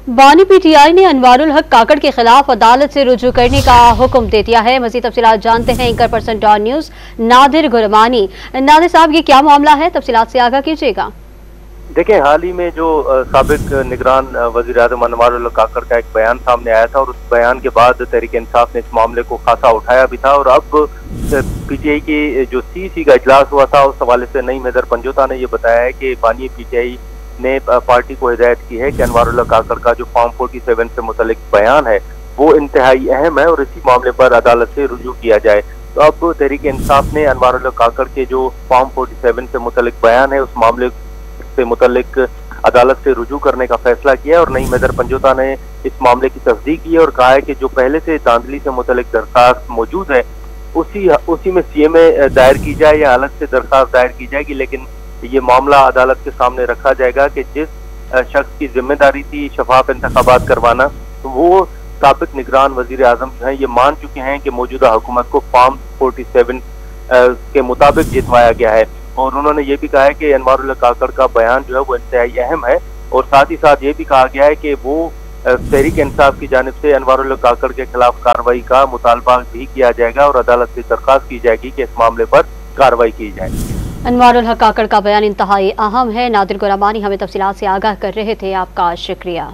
बानी पीटीआई ने अनवारुल हक काकड़ के खिलाफ अदालत से रुजू करने का हुक्म दे दिया है। मज़ीद तफसीलात जानते हैं anchor person Dawn news Nadir Gurmani. Nadir साहब, ये क्या मामला है, तफसीलात से आगाह कीजिएगा। देखें, हाल ही में जो साबिक निगरान वज़ीर आज़म अनवारुल हक काकड़ का एक बयान सामने आया था और उस बयान के बाद तहरीक इंसाफ ने इस मामले को खासा उठाया भी था और अब पीटीआई की जो सीसी का इजलास हुआ था उस हवाले से नईम हैदर पंजोता ने ये बताया है कि बानी पीटीआई ने पार्टी को हिदायत की है कि अनवारुल हक काकड़ का जो फॉर्म 47 से मुतल्लिक बयान है वो इंतहाई अहम है और इसी मामले पर अदालत से रुजू किया जाए। तो अब तहरीक इंसाफ ने अनवारुल हक काकड़ के जो फॉर्म 47 से मुतल्लिक बयान है उस मामले से मुतल्लिक अदालत से रुजू करने का फैसला किया और नईम हैदर पंजोता ने इस मामले की तस्दीक की और कहा है कि जो पहले से धांधली से मुतल्लिक दरखास्त मौजूद है उसी में सीएमए दायर की जाए या अलग से दरखास्त दायर की जाएगी, लेकिन ये मामला अदालत के सामने रखा जाएगा कि जिस शख्स की जिम्मेदारी थी शफाफ इंतखाबात करवाना, तो वो साबिक निगरान वजीर आजम जो है ये मान चुके हैं कि मौजूदा हुकूमत को फॉर्म 47 के मुताबिक जितवाया गया है। और उन्होंने ये भी कहा है कि अनवारुल हक काकड़ का बयान जो है वो इंतहाई अहम है और साथ ही साथ ये भी कहा गया है कि वो तहरीक इंसाफ की जानिब से अनवारुल हक काकड़ के खिलाफ कार्रवाई का मुतालबा भी किया जाएगा और अदालत से दरख्वास्त की जाएगी कि इस मामले पर कार्रवाई की जाए। अनवारुल हक काकड़ का बयान इंतहाई अहम है। नादिर गुरमानी हमें तफसीलात से आगाह कर रहे थे, आपका शुक्रिया।